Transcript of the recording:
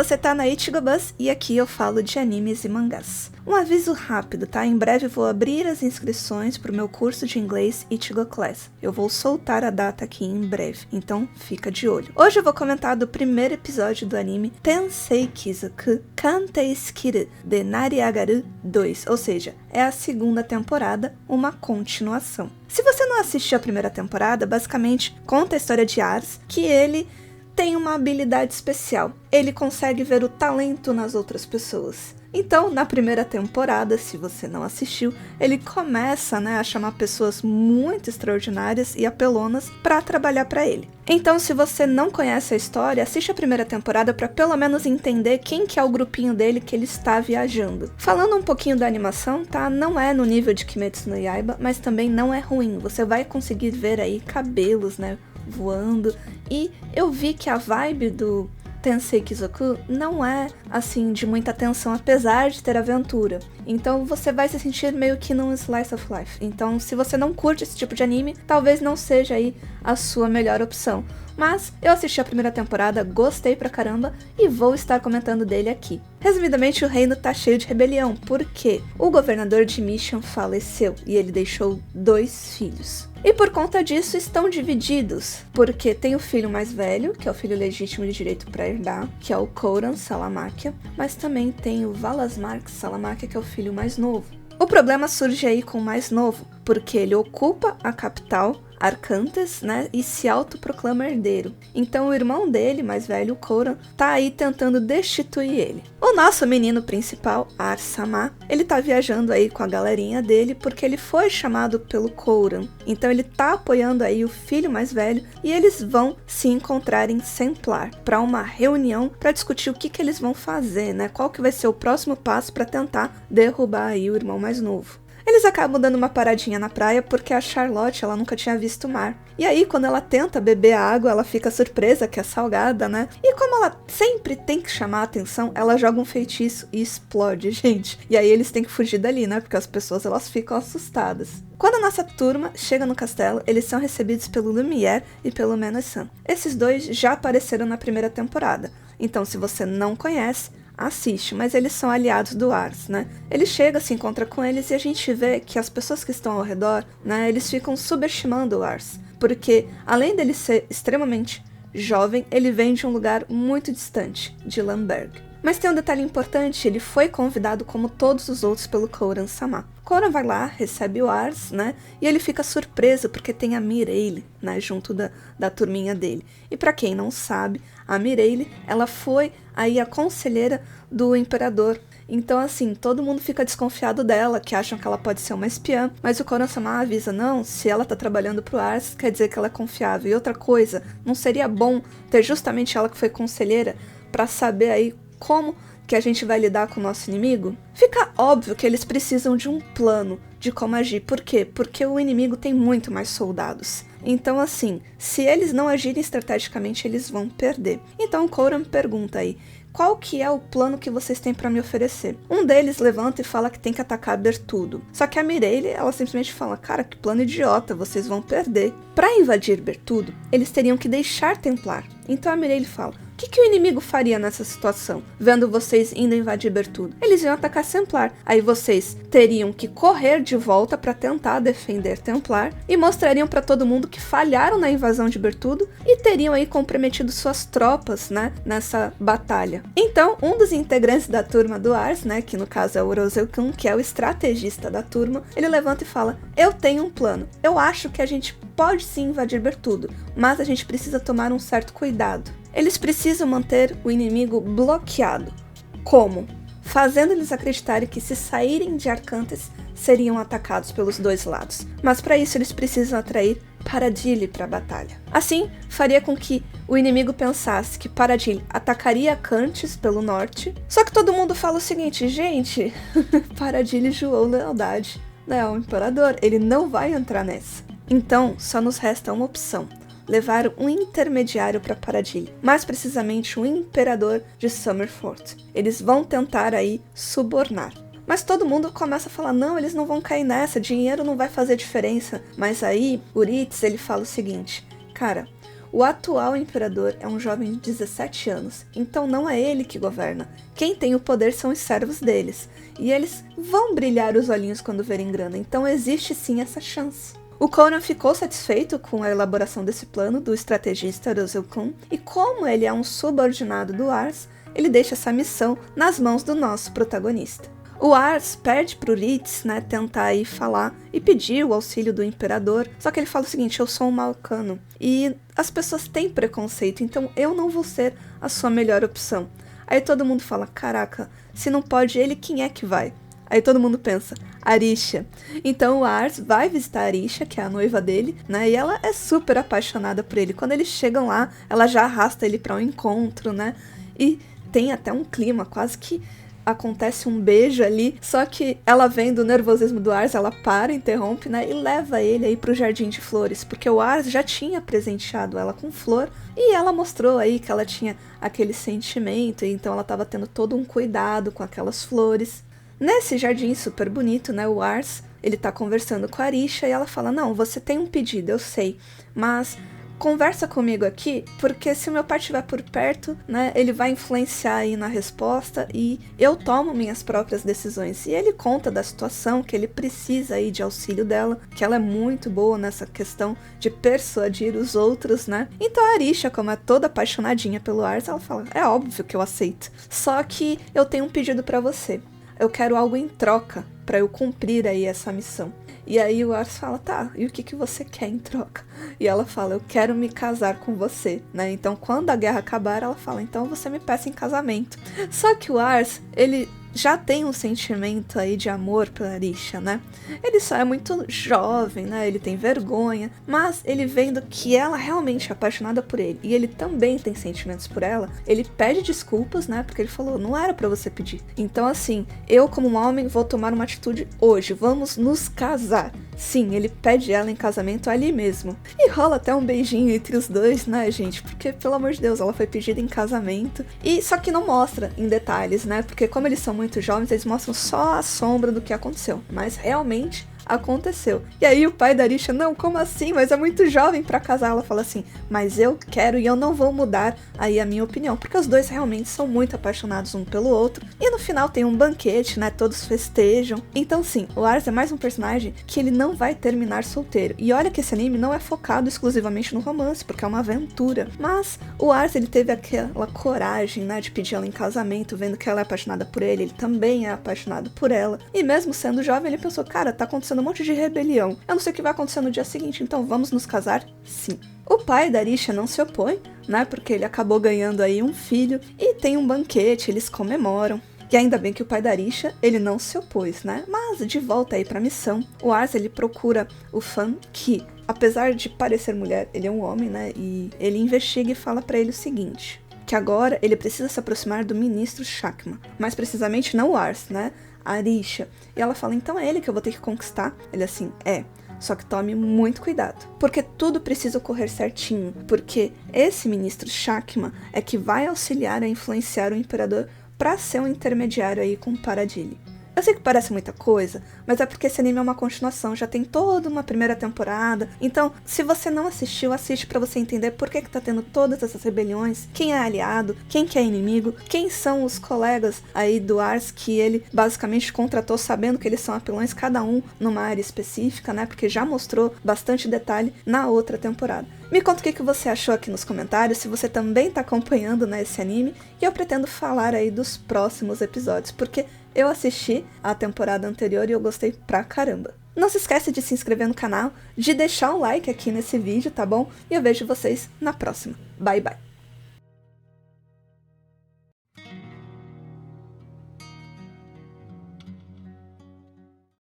você tá na Ichigo Bus e aqui eu falo de animes e mangás. Um aviso rápido, tá? Em breve vou abrir as inscrições pro meu curso de inglês Ichigo Class. Eu vou soltar a data aqui em breve, então fica de olho. Hoje eu vou comentar do primeiro episódio do anime Tensei Kizoku Kantei Skiru de Nariagaru 2, ou seja, é a segunda temporada, uma continuação. Se você não assistiu a primeira temporada, basicamente conta a história de Ars, que ele tem uma habilidade especial. Ele consegue ver o talento nas outras pessoas. Então, na primeira temporada, se você não assistiu, ele começa, a chamar pessoas muito extraordinárias e apelonas para trabalhar para ele. Então, se você não conhece a história, assiste a primeira temporada para pelo menos entender quem que é o grupinho dele que ele está viajando. Falando um pouquinho da animação, tá? Não é no nível de Kimetsu no Yaiba, mas também não é ruim. Você vai conseguir ver aí cabelos, voando. E eu vi que a vibe do Tensei Kizoku não é, assim, de muita tensão, apesar de ter aventura. Então você vai se sentir meio que num slice of life. Então, se você não curte esse tipo de anime, talvez não seja aí a sua melhor opção. Mas eu assisti a primeira temporada, gostei pra caramba e vou estar comentando dele aqui. Resumidamente, o reino tá cheio de rebelião, porque o governador de Mission faleceu e ele deixou 2 filhos. E por conta disso estão divididos, porque tem o filho mais velho, que é o filho legítimo de direito para herdar, que é o Kouran Salamáquia, mas também tem o Valasmark Salamáquia, que é o filho mais novo. O problema surge aí com o mais novo, porque ele ocupa a capital, Arcantes, e se autoproclama herdeiro. Então o irmão dele, mais velho, o Kouran, tá aí tentando destituir ele. O nosso menino principal, Ar-sama, ele tá viajando aí com a galerinha dele porque ele foi chamado pelo Kouran. Então ele tá apoiando aí o filho mais velho e eles vão se encontrar em Semplar para uma reunião para discutir o que eles vão fazer, qual que vai ser o próximo passo para tentar derrubar aí o irmão mais novo. Eles acabam dando uma paradinha na praia porque a Charlotte, ela nunca tinha visto o mar. E aí, quando ela tenta beber a água, ela fica surpresa que é salgada, E como ela sempre tem que chamar a atenção, ela joga um feitiço e explode, gente. E aí eles têm que fugir dali, porque as pessoas, elas ficam assustadas. Quando a nossa turma chega no castelo, eles são recebidos pelo Lumière e pelo Menos-san. Esses dois já apareceram na primeira temporada. Então, se você não conhece, assiste, mas eles são aliados do Ars, Ele chega, se encontra com eles e a gente vê que as pessoas que estão ao redor, eles ficam subestimando o Ars, porque além dele ser extremamente jovem, ele vem de um lugar muito distante, de Lamberg. Mas tem um detalhe importante, ele foi convidado como todos os outros pelo Kouran-sama. Kouran vai lá, recebe o Ars, e ele fica surpreso porque tem a Mireille, junto da turminha dele. E pra quem não sabe, a Mireille, ela foi aí a conselheira do imperador. Então, assim, todo mundo fica desconfiado dela, que acham que ela pode ser uma espiã, mas o Kouran-sama avisa, não, se ela tá trabalhando pro Ars, quer dizer que ela é confiável. E outra coisa, não seria bom ter justamente ela que foi conselheira pra saber aí como que a gente vai lidar com o nosso inimigo? Fica óbvio que eles precisam de um plano de como agir. Por quê? Porque o inimigo tem muito mais soldados. Então, assim, se eles não agirem estrategicamente, eles vão perder. Então, o Kouran pergunta aí, qual que é o plano que vocês têm para me oferecer? Um deles levanta e fala que tem que atacar Bertudo. Só que a Mireille, ela simplesmente fala, cara, que plano idiota, vocês vão perder. Para invadir Bertudo, eles teriam que deixar Templar. Então a Mireille fala, o que o inimigo faria nessa situação, vendo vocês indo invadir Bertudo? Eles iam atacar Templar. Aí vocês teriam que correr de volta para tentar defender Templar e mostrariam para todo mundo que falharam na invasão de Bertudo e teriam aí comprometido suas tropas, nessa batalha. Então, um dos integrantes da turma do Ars, que no caso é o Urosei-kun, que é o estrategista da turma, ele levanta e fala, eu tenho um plano. Eu acho que a gente pode sim invadir Bertudo, mas a gente precisa tomar um certo cuidado. Eles precisam manter o inimigo bloqueado. Como? Fazendo eles acreditarem que se saírem de Arcantes, seriam atacados pelos dois lados. Mas para isso eles precisam atrair Paradile para a batalha. Assim, faria com que o inimigo pensasse que Paradile atacaria Arcantes pelo norte. Só que todo mundo fala o seguinte, gente, Paradile jurou lealdade, ao imperador, ele não vai entrar nessa. Então, só nos resta uma opção. Levar um intermediário para Paradile, mais precisamente um imperador de Summerfort. Eles vão tentar aí subornar. Mas todo mundo começa a falar, não, eles não vão cair nessa, dinheiro não vai fazer diferença. Mas aí, Uritz, ele fala o seguinte, cara, O atual imperador é um jovem de 17 anos, então não é ele que governa. Quem tem o poder são os servos deles, e eles vão brilhar os olhinhos quando verem grana, então existe sim essa chance. O Conan ficou satisfeito com a elaboração desse plano do estrategista Russell Kuhn, e como ele é um subordinado do Ars, ele deixa essa missão nas mãos do nosso protagonista. O Ars pede pro Ritz, né, tentar ir falar e pedir o auxílio do imperador, só que ele fala o seguinte: eu sou um malcano e as pessoas têm preconceito, então eu não vou ser a sua melhor opção. Aí todo mundo fala: caraca, se não pode ele, quem é que vai? Aí todo mundo pensa: Arisha. Então o Ars vai visitar a Arisha, que é a noiva dele, né, e ela é super apaixonada por ele. Quando eles chegam lá, ela já arrasta ele para um encontro, né, e tem até um clima, quase que acontece um beijo ali, só que ela vendo o nervosismo do Ars, ela para, interrompe, né, e leva ele aí pro jardim de flores, porque o Ars já tinha presenteado ela com flor, e ela mostrou aí que ela tinha aquele sentimento, e então ela tava tendo todo um cuidado com aquelas flores. Nesse jardim super bonito, né, o Ars, ele tá conversando com a Arisha, e ela fala: não, você tem um pedido, eu sei, mas conversa comigo aqui, porque se o meu pai estiver por perto, né, ele vai influenciar aí na resposta e eu tomo minhas próprias decisões. E ele conta da situação, que ele precisa aí de auxílio dela, que ela é muito boa nessa questão de persuadir os outros, né. Então a Arisha, como é toda apaixonadinha pelo Ars, ela fala: é óbvio que eu aceito, só que eu tenho um pedido pra você. Eu quero algo em troca pra eu cumprir aí essa missão. E aí o Ars fala: tá, e o que você quer em troca? E ela fala: eu quero me casar com você, né? Então quando a guerra acabar, ela fala: então você me peça em casamento. Só que o Ars, ele já tem um sentimento aí de amor pela Arisha, né? Ele só é muito jovem, né? Ele tem vergonha, mas ele vendo que ela realmente é apaixonada por ele e ele também tem sentimentos por ela, ele pede desculpas, né? Porque ele falou: não era pra você pedir. Então assim, eu como um homem vou tomar uma atitude hoje, vamos nos casar. Sim, ele pede ela em casamento ali mesmo. E rola até um beijinho entre os dois, né, gente? Porque, pelo amor de Deus, ela foi pedida em casamento. E só que não mostra em detalhes, né? Porque como eles são muito jovens, eles mostram só a sombra do que aconteceu. Mas realmente aconteceu. E aí o pai da Arisha: não, como assim? Mas é muito jovem pra casar. Ela fala assim: mas eu quero e eu não vou mudar aí a minha opinião, porque os dois realmente são muito apaixonados um pelo outro. E no final tem um banquete, né? Todos festejam. Então sim, o Ars é mais um personagem que ele não vai terminar solteiro. E olha que esse anime não é focado exclusivamente no romance, porque é uma aventura. Mas o Ars, ele teve aquela coragem, né, de pedir ela em casamento, vendo que ela é apaixonada por ele também é apaixonado por ela. E mesmo sendo jovem, ele pensou: cara, tá acontecendo um monte de rebelião. Eu não sei o que vai acontecer no dia seguinte, então vamos nos casar? Sim. O pai da Arisha não se opõe, né? Porque ele acabou ganhando aí um filho e tem um banquete, eles comemoram. E ainda bem que o pai da Arisha, ele não se opôs, né? Mas de volta aí pra missão, o Ars, ele procura o Fan, que apesar de parecer mulher, ele é um homem, né? E ele investiga e fala pra ele o seguinte: que agora ele precisa se aproximar do ministro Shakma. Mais precisamente não o Ars, né? A Arisha. E ela fala: então é ele que eu vou ter que conquistar? Ele assim: é. Só que tome muito cuidado, porque tudo precisa ocorrer certinho, porque esse ministro Shakma é que vai auxiliar a influenciar o imperador para ser um intermediário aí com Paradili. Eu sei que parece muita coisa, mas é porque esse anime é uma continuação, já tem toda uma primeira temporada. Então, se você não assistiu, assiste pra você entender por que tá tendo todas essas rebeliões, quem é aliado, quem que é inimigo, quem são os colegas aí do Ars que ele basicamente contratou sabendo que eles são apelões, cada um numa área específica, né? Porque já mostrou bastante detalhe na outra temporada. Me conta o que você achou aqui nos comentários, se você também tá acompanhando, né, esse anime, e eu pretendo falar aí dos próximos episódios, porque eu assisti a temporada anterior e eu gostei pra caramba. Não se esquece de se inscrever no canal, de deixar um like aqui nesse vídeo, tá bom? E eu vejo vocês na próxima. Bye, bye!